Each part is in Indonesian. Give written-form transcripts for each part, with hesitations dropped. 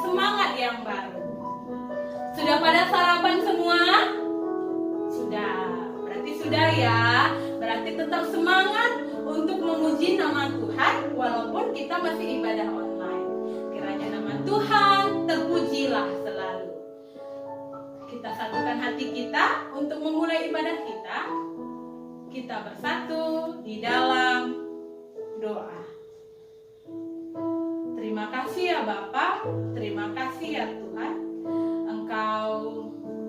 semangat yang baru. Sudah pada sarapan semua? Sudah. Berarti sudah ya. Berarti tetap semangat untuk memuji nama Tuhan walaupun kita masih ibadah online. Kiranya nama Tuhan terpujilah selalu. Kita satukan hati kita untuk memulai ibadah kita. Kita bersatu di dalam doa. Terima kasih ya Bapa, terima kasih ya Tuhan. Engkau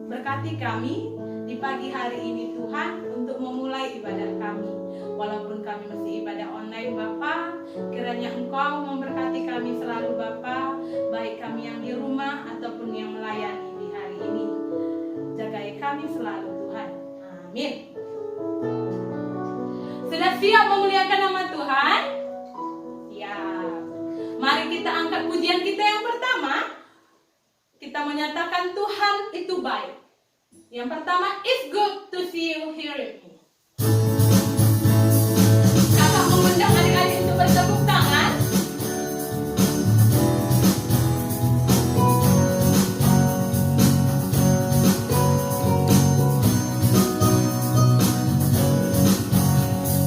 berkati kami di pagi hari ini Tuhan untuk memulai ibadah kami. Walaupun kami masih ibadah online Bapa, kiranya Engkau memberkati kami selalu Bapa, baik kami yang di rumah ataupun yang melayani di hari ini. Jagai kami selalu Tuhan. Amin. Sudah siap memuliakan nama Tuhan? Ya. Mari kita angkat pujian kita yang pertama. Kita menyatakan Tuhan itu baik. Yang pertama, it's good to see you hearing me. Kakak mengundang adik-adik untuk bertepuk tangan.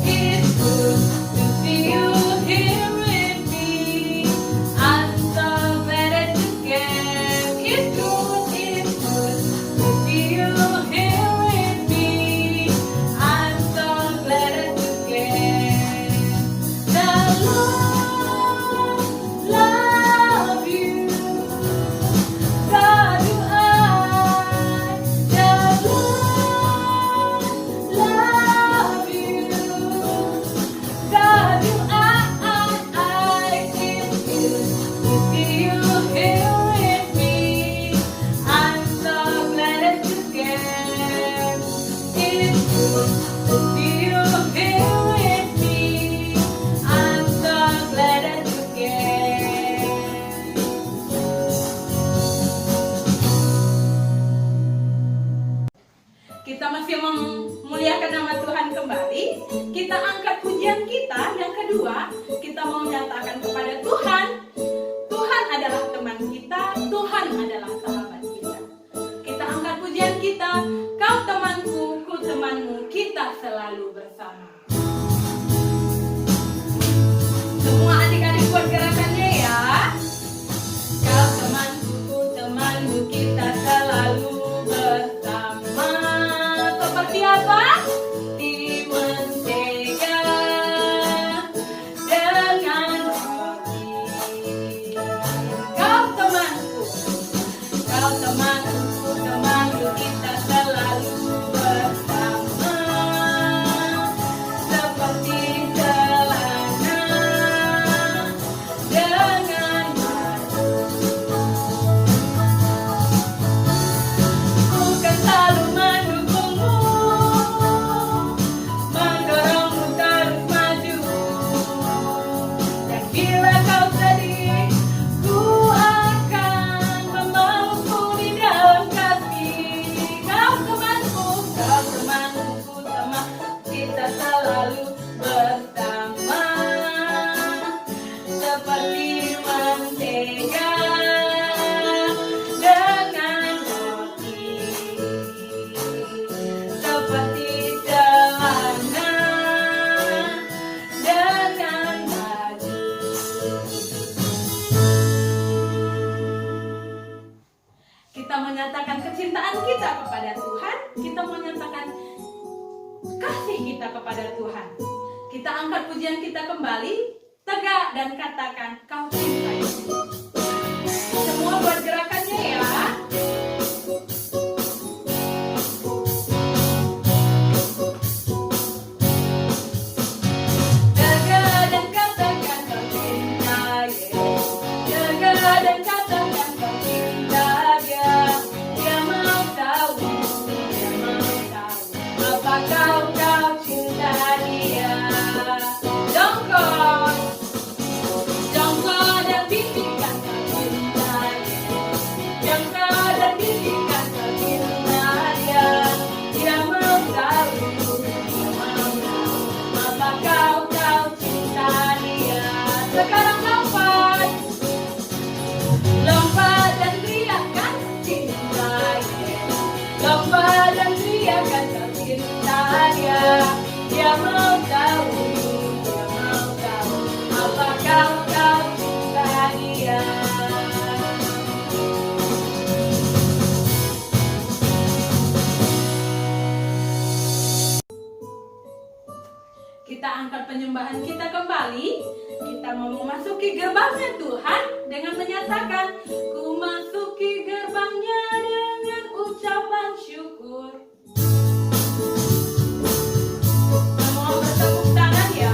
It's good to see you hearing me. I'm so glad that you came. It's good to see you hearing me. I'm so glad that you came. The Lord love you. God do I. The Lord love you. God do I. It's good to see you hearing me. I'm so glad that you came. It's good to see you hearing me. I'm so glad that you came. Kita masih memuliakan nama Tuhan kembali. Kita angkat pujian kita yang kedua. Kita mau menyatakan kepada Tuhan, Tuhan adalah teman kita, Tuhan adalah sahabat kita. Kita angkat pujian kita, kau temanku, ku temanmu, kita selalu bersama. Semua adik-adik buat gerakannya ya. Kau temanku, ku temanmu, kita selalu bersama. Seperti apa? Di mentega dengan roti. Kau temanku, ku temanmu, kita selalu bersama. Seperti celana dengan madu. Ku kan selalu mendukungmu, mendorongmu terus maju. Dan bila kau sedih, ku akan memelukmu di dalam kasih. Kau temanku, ku teman, kita selalu bersama. Seperti mentega dengan roti. Seperti celana dengan baju. Kita menyatakan kecintaan kita kepada Tuhan. Kita menyatakan kasih kita kepada Tuhan. Kita angkat pujian kita kembali, tegak dan katakan kau cintai. Semua buat gerakannya ya. Jaga dan katakan kau cintai. Jaga dan katakan kau cintai dia. Dia mau tahu apakah kau cinta dia. Jongkok dan bisikkan. mau tahu, dia mau tahu apakah kau suka dia. Kita angkat penyembahan kita kembali. Kita mau memasuki gerbangnya Tuhan dengan menyatakan, ku masuki gerbangnya dengan ucapan syukur. Mau bertepuk tangan ya.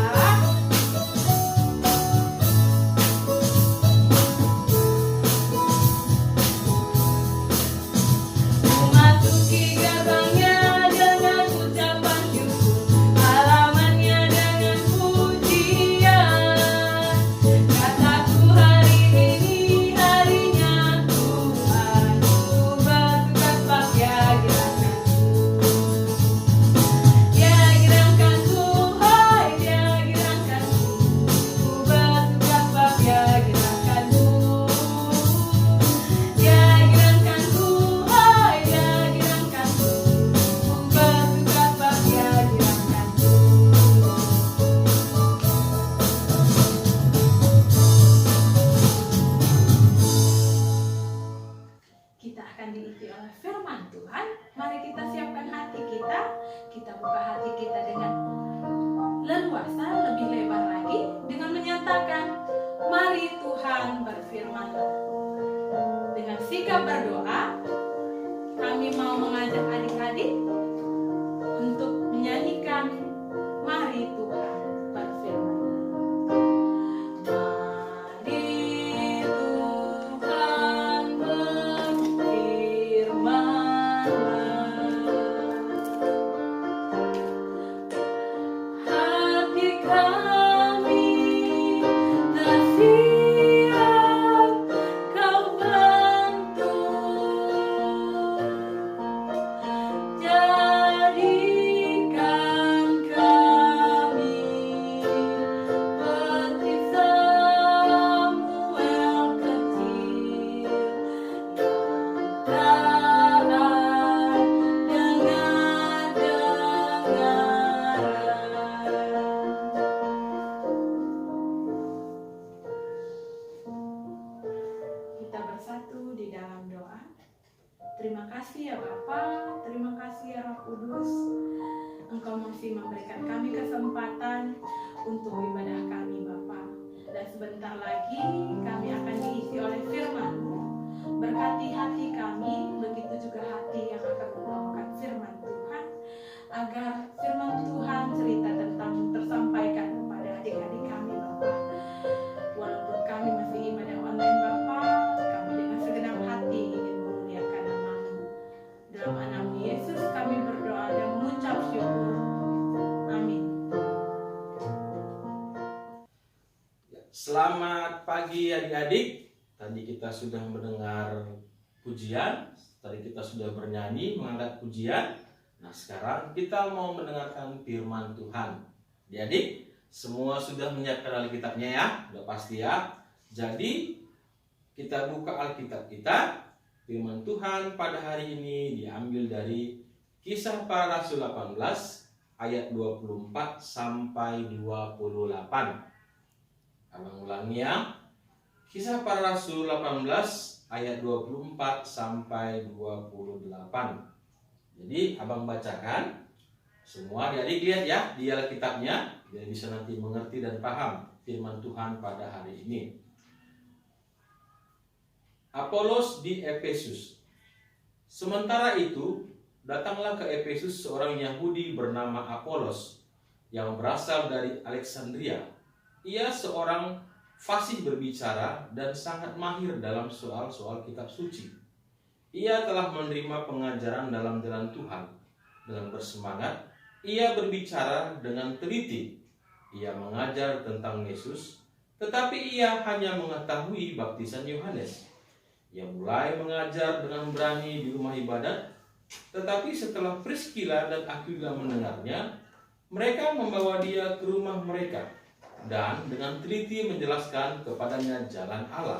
Memasuki gerbangnya dengan ucapan syukur, halamannya dengan pujian. Kataku hari ini harinya Tuhan, ku bertugas pakai gerakanku. Dia gerakanku, hai dia gerakanku, ku bertugas pakai gerakanku. Dia gerakanku, hai dia gerakanku, ku bertugas pakai gerakanku. Kita akan diisi oleh firman Tuhan. Mari kita siapkan hati kita. Kita buka hati kita dengan leluasa, lebih lebar lagi, dengan menyatakan, mari Tuhan berfirman-Lah. Dengan sikap berdoa, kami mau mengajak adik-adik untuk menyanyikan Mari Tuhan berfirman. Mari Tuhan berfirman, hati kami tak siap kau bantu. Jadikan kami seperti Samuel kecil yang taat dengar-dengaran. Kita bersatu di dalam doa. Terima kasih ya Bapa, terima kasih ya Roh Kudus. Engkau masih memberikan kami kesempatan untuk ibadah kami Bapa. Dan sebentar lagi kami akan diisi oleh firman-Mu. Berkati hati kami, begitu juga hati yang akan membawakan firman Tuhan. Agar firman Tuhan cerita tentang tersampaikan kepada adik-adik kami Bapa. Walaupun kami masih ibadah online Bapa, kami dengan segenap hati ingin memuliakan nama-Mu. Dalam nama Yesus kami berdoa dan mengucap syukur. Amin. Selamat pagi adik-adik. Tadi kita sudah mendengar pujian, tadi kita sudah bernyanyi mengangkat pujian. Nah sekarang kita mau mendengarkan firman Tuhan. Adik-adik semua sudah menyiapkan Alkitabnya ya, udah pasti ya. Jadi kita buka Alkitab kita. Firman Tuhan pada hari ini diambil dari Kisah Para Rasul 18 ayat 24 sampai 28. Abang ulangi ya. Kisah Para Rasul 18 ayat 24 sampai 28. Jadi abang bacakan. Semua adik-adik lihat ya di Alkitabnya, biar bisa nanti mengerti dan paham firman Tuhan pada hari ini. Apolos di Efesus. Sementara itu, datanglah ke Efesus seorang Yahudi bernama Apolos yang berasal dari Alexandria. Ia seorang fasih berbicara dan sangat mahir dalam soal-soal kitab suci. Ia telah menerima pengajaran dalam jalan Tuhan. Dengan bersemangat, ia berbicara dengan teliti. Ia mengajar tentang Yesus, tetapi ia hanya mengetahui baptisan Yohanes. Ia mulai mengajar dengan berani di rumah ibadat, tetapi setelah Priskila dan Aquila mendengarnya, mereka membawa dia ke rumah mereka dan dengan teliti menjelaskan kepadanya jalan Allah.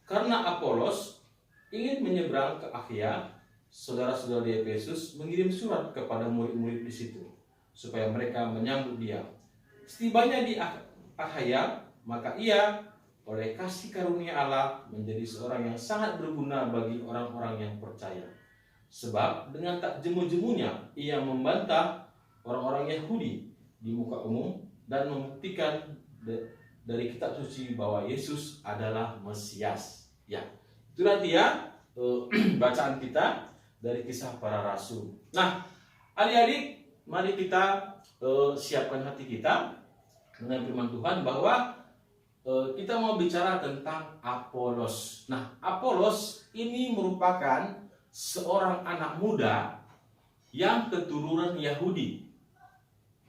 Karena Apolos ingin menyeberang ke Akhia, saudara-saudara di Efesus mengirim surat kepada murid-murid di situ. supaya mereka menyambut dia. Setibanya di Akhaya, maka ia oleh kasih karunia Allah menjadi seorang yang sangat berguna bagi orang-orang yang percaya. Sebab dengan tak jemu-jemunya ia membantah orang-orang Yahudi di muka umum dan membuktikan dari kitab suci bahwa Yesus adalah Mesias. Ya, itulah dia bacaan kita dari Kisah Para Rasul. Nah, adik-adik, mari kita siapkan hati kita dengan firman Tuhan bahwa kita mau bicara tentang Apolos. Nah, Apolos ini merupakan seorang anak muda yang keturunan Yahudi.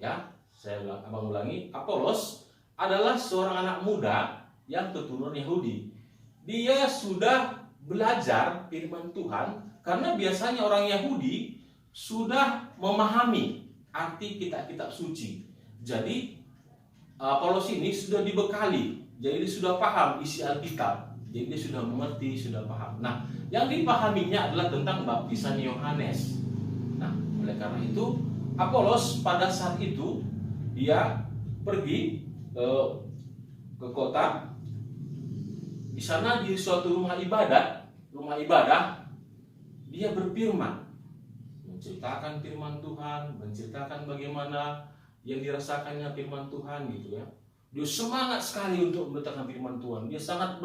Ya, saya ulangi, Apolos adalah seorang anak muda yang keturunan Yahudi. Dia sudah belajar firman Tuhan karena biasanya orang Yahudi sudah memahami arti kitab-kitab suci. Jadi Apolos ini sudah dibekali, jadi dia sudah paham isi Alkitab. Jadi dia sudah mengerti, sudah paham. Nah, yang dipahaminya adalah tentang baptisan Yohanes. Nah, oleh karena itu Apolos pada saat itu dia pergi ke kota. Di sana di suatu rumah ibadah dia berfirman, menceritakan firman Tuhan, menceritakan bagaimana yang dirasakannya firman Tuhan gitu ya. Dia semangat sekali untuk memberitakan firman Tuhan. Dia sangat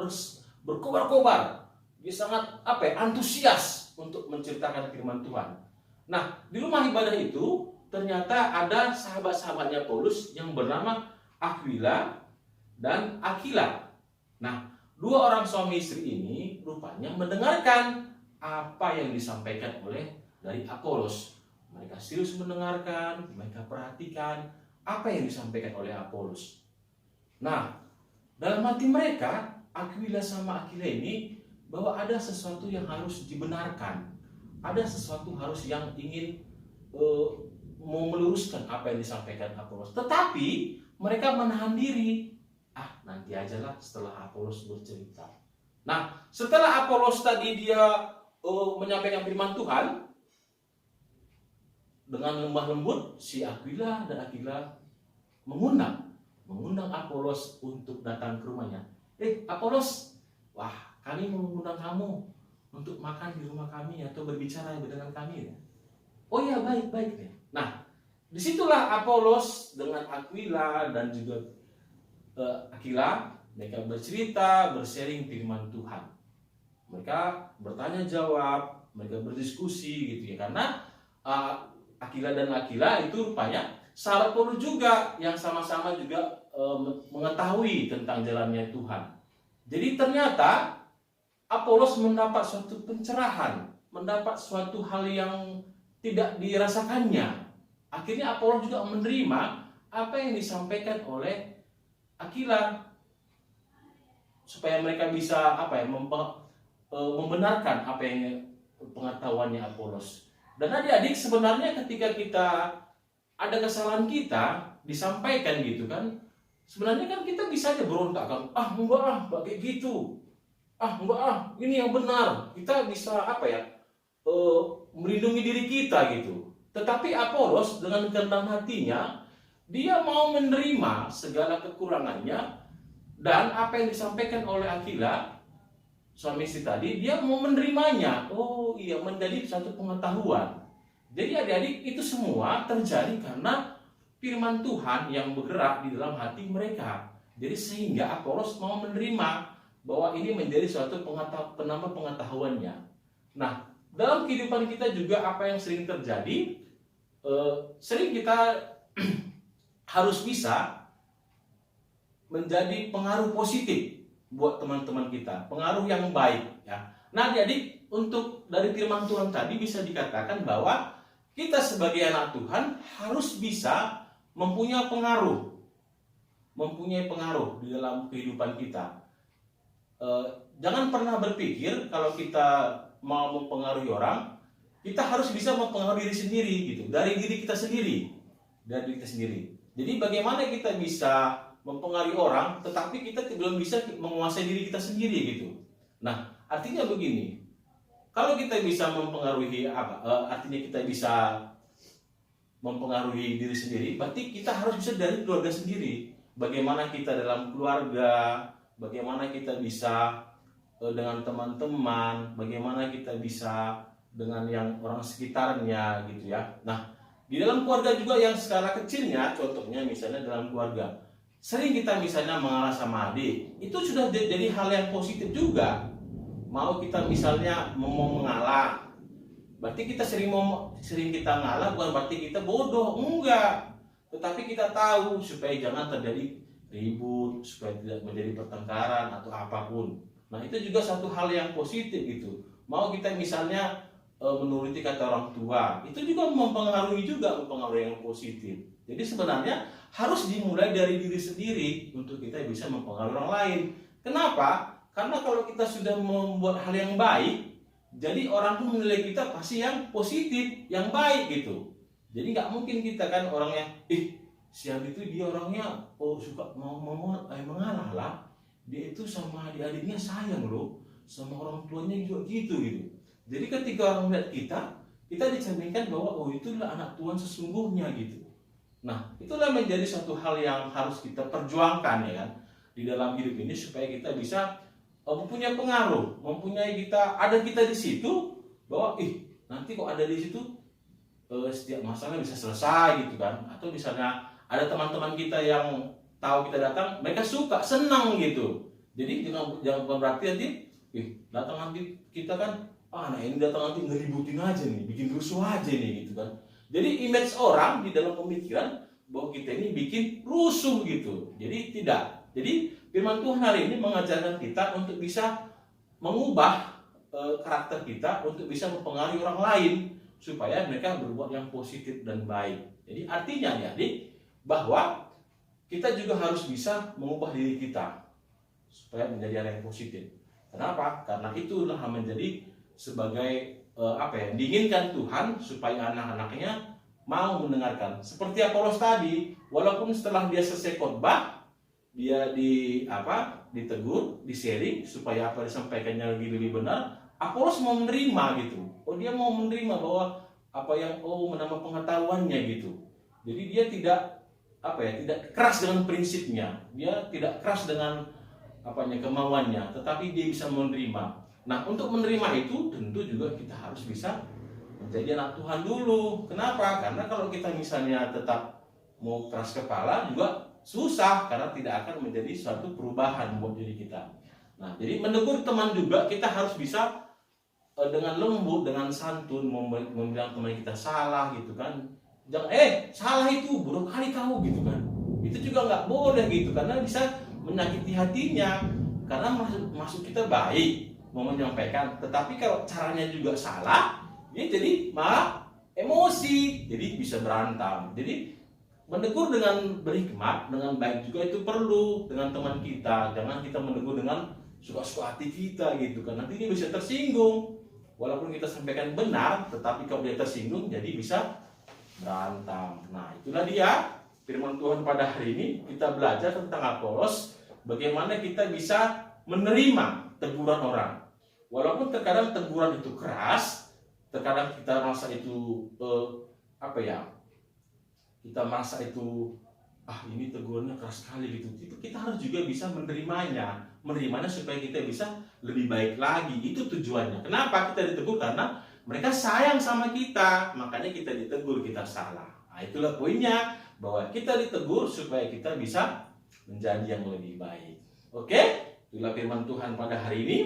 berkobar-kobar. Dia sangat antusias untuk menceritakan firman Tuhan. Nah, di rumah ibadah itu ternyata ada sahabat-sahabatnya Paulus yang bernama Aquila dan Aquila. Nah, dua orang suami istri ini rupanya mendengarkan apa yang disampaikan oleh dari Apolos. Mereka serius mendengarkan, mereka perhatikan apa yang disampaikan oleh Apolos. Nah, dalam hati mereka, Aquila sama Aquila ini, bahwa ada sesuatu yang harus dibenarkan. Ada sesuatu harus yang ingin mau meluruskan apa yang disampaikan Apolos. Tetapi mereka menahan diri. Nanti ajalah setelah Apolos bercerita. Nah, setelah Apolos tadi dia menyampaikan firman Tuhan dengan lemah lembut, si Aquila dan Aquila mengundang Apolos untuk datang ke rumahnya. Apolos, wah, kami mengundang kamu untuk makan di rumah kami atau berbicara dengan kami ya. Oh ya, baik ya. Nah, disitulah Apolos dengan Aquila dan juga Aquila, mereka bercerita, bersharing firman Tuhan. Mereka bertanya jawab, mereka berdiskusi gitu ya. Karena Aquila dan Aquila itu rupanya sahabat Paulus juga yang sama-sama juga mengetahui tentang jalannya Tuhan. Jadi ternyata Apolos mendapat suatu pencerahan, mendapat suatu hal yang tidak dirasakannya. Akhirnya Apolos juga menerima apa yang disampaikan oleh Aquila supaya mereka bisa membenarkan apa yang pengetahuannya Apolos. Dan adik-adik, sebenarnya ketika kita ada kesalahan kita disampaikan gitu kan, sebenarnya kan kita bisa aja berontak kan, enggak kayak gitu, enggak ini yang benar. Kita bisa melindungi diri kita gitu. Tetapi Apolos dengan kerendahan hatinya, dia mau menerima segala kekurangannya dan apa yang disampaikan oleh Aquila, suami istri tadi, dia mau menerimanya. Oh iya, menjadi satu pengetahuan. Jadi adik-adik, itu semua terjadi karena firman Tuhan yang bergerak di dalam hati mereka. Jadi sehingga Apolos mau menerima bahwa ini menjadi suatu penambah pengetahuannya. Nah, dalam kehidupan kita juga apa yang sering terjadi, sering kita harus bisa menjadi pengaruh positif buat teman-teman kita, pengaruh yang baik ya. Nah, jadi untuk dari firman Tuhan tadi bisa dikatakan bahwa kita sebagai anak Tuhan harus bisa mempunyai pengaruh di dalam kehidupan kita. Jangan pernah berpikir kalau kita mau mempengaruhi orang, kita harus bisa mempengaruhi diri sendiri gitu, dari diri kita sendiri. Jadi bagaimana kita bisa mempengaruhi orang, tetapi kita belum bisa menguasai diri kita sendiri gitu. Nah, artinya begini, kalau kita bisa mempengaruhi artinya kita bisa mempengaruhi diri sendiri, berarti kita harus bisa dari keluarga sendiri. Bagaimana kita dalam keluarga, bagaimana kita bisa dengan teman-teman, bagaimana kita bisa dengan yang orang sekitarnya gitu ya. Nah, di dalam keluarga juga yang skala kecilnya, contohnya misalnya dalam keluarga, sering kita misalnya mengalah sama adik, itu sudah jadi hal yang positif juga. Mau kita misalnya mau mengalah, berarti kita sering kita ngalah bukan berarti kita bodoh, enggak. Tetapi kita tahu supaya jangan terjadi ribut, supaya tidak menjadi pertengkaran atau apapun. Nah, itu juga satu hal yang positif gitu. Mau kita misalnya menuruti kata orang tua, itu juga mempengaruhi yang positif. Jadi sebenarnya harus dimulai dari diri sendiri untuk kita bisa mempengaruhi orang lain. Kenapa? Karena kalau kita sudah membuat hal yang baik, jadi orang pun menilai kita pasti yang positif, yang baik gitu. Jadi nggak mungkin kita kan orang yang siang itu dia orangnya suka mau mengalah lah. Dia itu sama adik-adiknya sayang loh, sama orang tuanya juga gitu. Jadi ketika orang melihat kita dicerminkan bahwa itulah anak Tuhan sesungguhnya gitu. Nah, itulah menjadi satu hal yang harus kita perjuangkan ya kan di dalam hidup ini supaya kita bisa mempunyai pengaruh, ada kita di situ bahwa nanti kok ada di situ setiap masalah bisa selesai gitu kan. Atau misalnya ada teman-teman kita yang tahu kita datang, mereka suka, senang gitu. Jadi jangan berarti nanti datang nanti kita kan anak ini datang nanti ngeributin aja nih, bikin rusuh aja nih gitu kan. Jadi image orang di dalam pemikiran bahwa kita ini bikin rusuh gitu. Jadi tidak. Jadi firman Tuhan hari ini mengajarkan kita untuk bisa mengubah karakter kita untuk bisa mempengaruhi orang lain supaya mereka berbuat yang positif dan baik. Jadi artinya ya adik, bahwa kita juga harus bisa mengubah diri kita supaya menjadi orang yang positif. Kenapa? Karena itulah menjadi sebagai diinginkan Tuhan supaya anak-anaknya mau mendengarkan. Seperti Apolos tadi, walaupun setelah dia selesai khotbah, dia ditegur, di-sharing supaya apa disampaikannya lebih benar, Apolos mau menerima gitu. Dia mau menerima bahwa apa yang menambah pengetahuannya gitu. Jadi dia tidak keras dengan prinsipnya, dia tidak keras dengan kemauannya, tetapi dia bisa menerima. Nah, untuk menerima itu tentu juga kita harus bisa menjadi anak Tuhan dulu. Kenapa? Karena kalau kita misalnya tetap mau keras kepala juga susah, karena tidak akan menjadi suatu perubahan buat diri kita. Nah, jadi menegur teman juga kita harus bisa dengan lembut, dengan santun membilang teman kita salah gitu kan. Jangan salah itu, bodoh kali kau gitu kan. Itu juga nggak boleh gitu, karena bisa menyakiti hatinya. Karena maksud kita baik mau menyampaikan, tetapi kalau caranya juga salah, dia jadi malah emosi, jadi bisa berantem. Jadi menegur dengan berhikmat, dengan baik juga itu perlu dengan teman kita. Jangan kita menegur dengan suka-suka hati kita gitu kan. Nanti dia bisa tersinggung. Walaupun kita sampaikan benar, tetapi kalau dia tersinggung jadi bisa berantem. Nah, itulah dia firman Tuhan pada hari ini. Kita belajar tentang Apolos, bagaimana kita bisa menerima teguran orang. Walaupun terkadang teguran itu keras, terkadang kita merasa itu kita merasa itu ini tegurannya keras sekali gitu. Itu kita harus juga bisa menerimanya supaya kita bisa lebih baik lagi. Itu tujuannya. Kenapa kita ditegur? Karena mereka sayang sama kita, makanya kita ditegur, kita salah. Nah, itulah poinnya, bahwa kita ditegur supaya kita bisa menjadi yang lebih baik. Oke? Itulah firman Tuhan pada hari ini.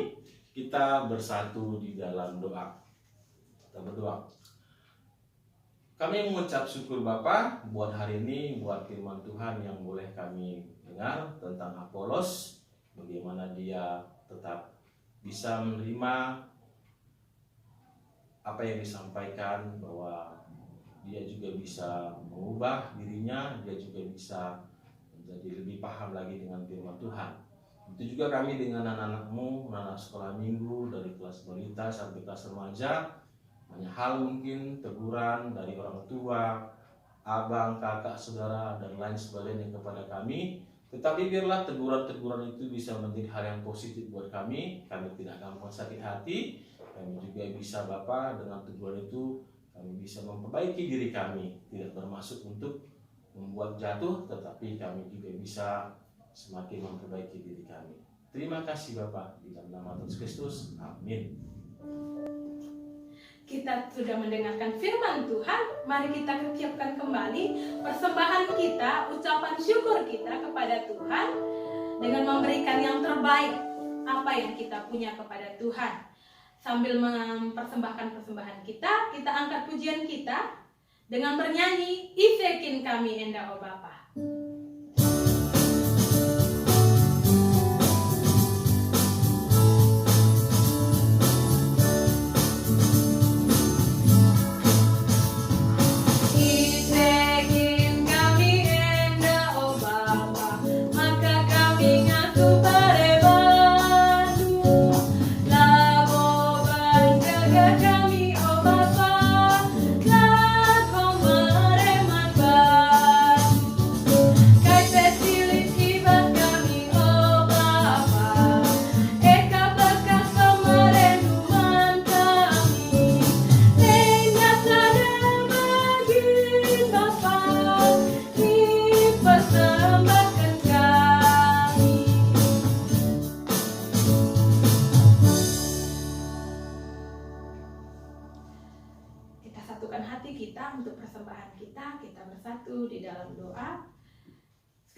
Kita bersatu di dalam doa. Kita berdoa. Kami mengucap syukur Bapa buat hari ini, buat firman Tuhan yang boleh kami dengar tentang Apolos, bagaimana dia tetap bisa menerima apa yang disampaikan, bahwa dia juga bisa mengubah dirinya, dia juga bisa menjadi lebih paham lagi dengan firman Tuhan. Itu juga kami dengan anak-anakmu, anak sekolah minggu dari kelas balita sampai kelas remaja. Banyak hal mungkin teguran dari orang tua, abang, kakak, saudara, dan lain sebagainya kepada kami. Tetapi biarlah teguran-teguran itu bisa menjadi hal yang positif buat kami. Kami tidak gampang sakit hati. Kami juga bisa Bapa dengan teguran itu kami bisa memperbaiki diri kami, tidak bermaksud untuk membuat jatuh, tetapi kami juga bisa semakin memperbaiki diri kami. Terima kasih Bapa, di dalam nama Tuhan Kristus, amin. Kita sudah mendengarkan firman Tuhan, mari kita ucapkan kembali persembahan kita, ucapan syukur kita kepada Tuhan dengan memberikan yang terbaik apa yang kita punya kepada Tuhan. Sambil mempersembahkan persembahan kita, kita angkat pujian kita dengan bernyanyi Isekin kami enda o Bapa.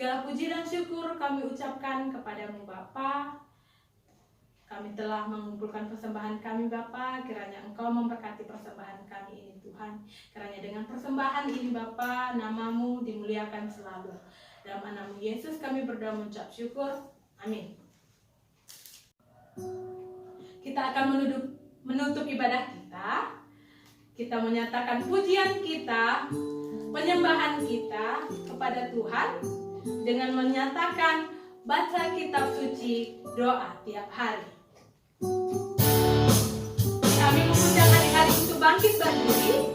Segala puji dan syukur kami ucapkan kepadamu Bapa. Kami telah mengumpulkan persembahan kami Bapa, kiranya Engkau memberkati persembahan kami ini Tuhan. Kiranya dengan persembahan ini Bapa, namamu dimuliakan selalu. Dalam nama Yesus kami berdoa mengucap syukur. Amin. Kita akan menutup ibadah kita. Kita menyatakan pujian kita, penyembahan kita kepada Tuhan dengan menyatakan baca kitab suci, doa tiap hari. Kami mengundang hari-hari untuk bangkit berdiri.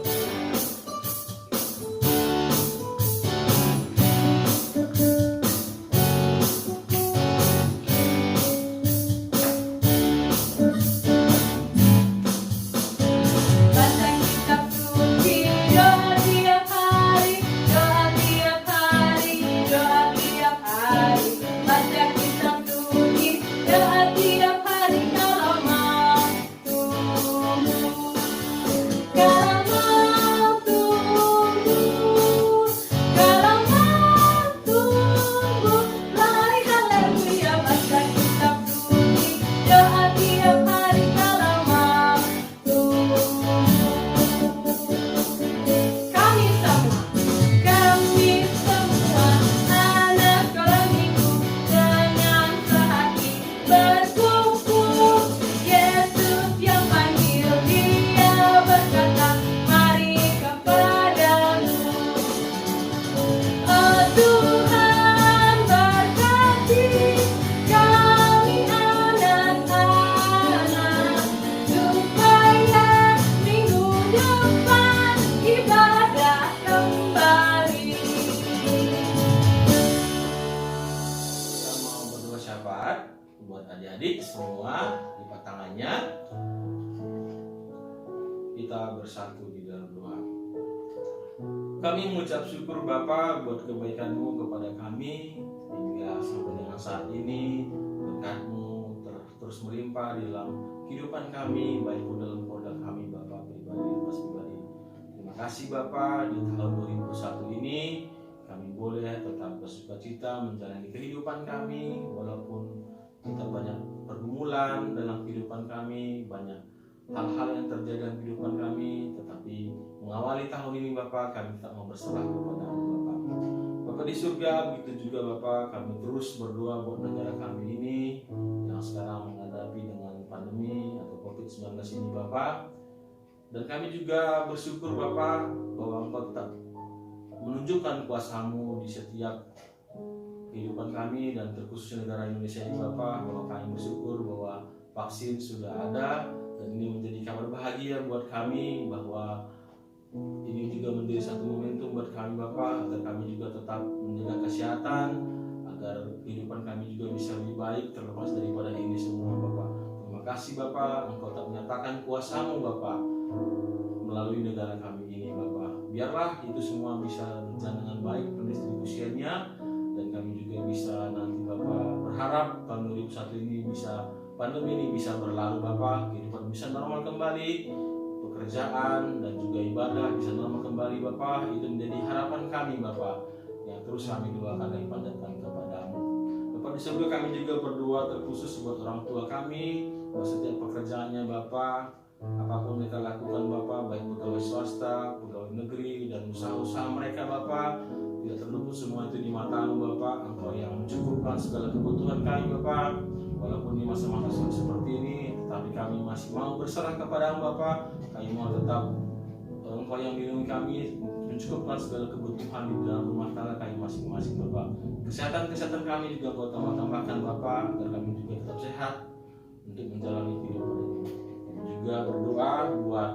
Adik-adik semua lipat tangannya, kita bersatu di dalam doa. Kami mengucap syukur Bapa buat kebaikan-Mu kepada kami hingga sampai dengan saat ini. Berkat-Mu terus melimpah di dalam kehidupan kami, baik pun dalam keluarga kami Bapa pribadi dan mas pribadi. Terima kasih Bapa, di tahun 2021 ini kami boleh tetap bersukacita menjalani kehidupan kami walaupun kita banyak pergumulan dalam kehidupan kami, banyak hal-hal yang terjadi dalam kehidupan kami, tetapi mengawali tahun ini Bapak, kami tak mau berserah kepada-Mu Bapak. Bapak di surga, begitu juga Bapak, kami terus berdoa buat negara kami ini yang sekarang menghadapi dengan pandemi atau COVID-19 ini Bapak. Dan kami juga bersyukur Bapak bahwa Engkau tetap menunjukkan kuasa-Mu di setiap kehidupan kami dan terkhusus negara Indonesia ini Bapak, bahwa kami bersyukur bahwa vaksin sudah ada dan ini menjadi kabar bahagia buat kami, bahwa ini juga menjadi satu momentum buat kami Bapak, agar kami juga tetap menjaga kesehatan, agar kehidupan kami juga bisa lebih baik terlepas daripada ini semua Bapak. Terima kasih Bapak, Engkau tak menyatakan kuasa-Mu Bapak melalui negara kami ini Bapak. Biarlah itu semua bisa berjalan dengan baik pendistribusiannya, dan kami juga bisa nanti Bapak berharap tahun 2021 ini pandemi ini bisa berlalu Bapak, kehidupan bisa normal kembali, pekerjaan dan juga ibadah bisa normal kembali Bapak. Itu menjadi harapan kami Bapak, yang terus kami doakan dan panjatkan kepadamu Bapak. Di surga kami juga berdoa terkhusus buat orang tua kami, buat setiap pekerjaannya Bapak, apapun mereka lakukan Bapak, baik pegawai swasta, pegawai negeri, dan usaha-usaha mereka Bapak, tidak terluput semua itu di matamu Bapak. Engkau yang mencukupkan segala kebutuhan kami Bapak. Walaupun di masa-masa sulit seperti ini, tetapi kami masih mau berserah kepadamu Bapak. Kami mau tetap Engkau yang melindungi kami, mencukupkan segala kebutuhan di dalam rumah tangga kami masing-masing Bapak. Kesehatan kami juga Kau tambahkan Bapak, agar kami juga tetap sehat untuk menjalani kehidupan ini. Juga berdoa buat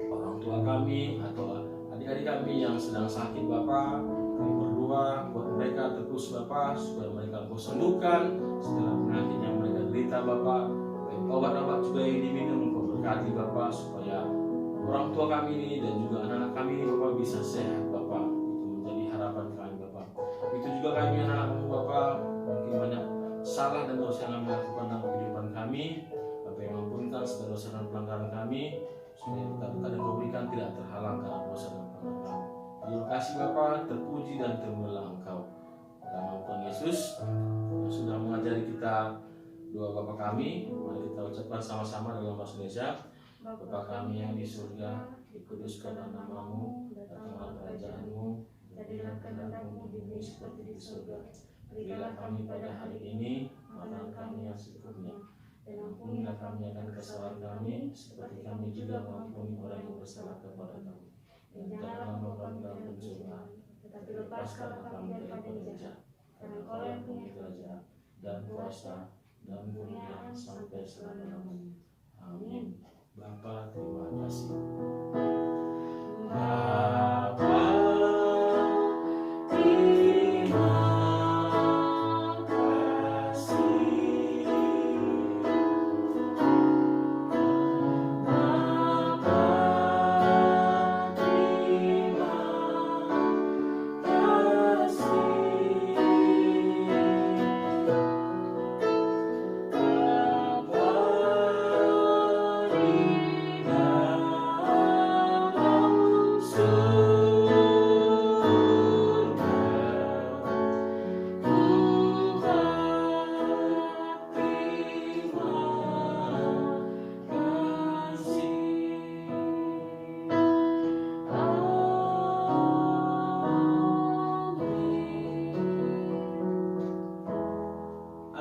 orang tua kami atau adik-adik kami yang sedang sakit Bapak. Kami berdoa buat mereka terus Bapak, supaya mereka Kau sembuhkan segala penyakit yang mereka derita Bapak. Baik obat-obat juga yang diminum Kau berkati Bapak, supaya orang tua kami ini dan juga anak-anak kami ini Bapak bisa sehat Bapak. Itu menjadi harapan kami Bapak. Itu juga kami anak-anakmu Bapak, mungkin banyak salah dan dosa yang kami lakukan dalam kehidupan kami. Bapak yang ampunkan segala dosa dan pelanggaran kami, supaya berkat-berkat yang Kau berikan tidak terhalang karena dosa dan pelanggaran kami. Terima kasih Bapak, terpuji dan termulialah Engkau. Dalam Tuhan Yesus yang sudah mengajari kita doa Bapa kami, mari kita ucapkan sama-sama dalam bahasa Indonesia. Bapa kami yang di surga, dikuduskanlah nama-Mu, datanglah kerajaan-Mu, jadilah kehendak-Mu di bumi seperti di surga. Berilah kami pada hari ini makanan kami yang secukupnya, dan ampunilah kami akan kesalahan kami, seperti kami juga mengampuni orang yang bersalah kepada kami. Dan janganlah membawa kami dalam pencobaan, tetapi lepaskanlah kami daripada yang jahat. Karena Engkau yang punya kerajaan dan kuasa dan kemuliaan sampai selama-lamanya. Amin. Bapa, terima kasih. Bapa, terima kasih. Bapa, terima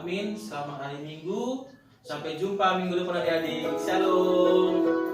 Amin. Selamat hari Minggu. Sampai jumpa minggu depan adik-adik. Shalom.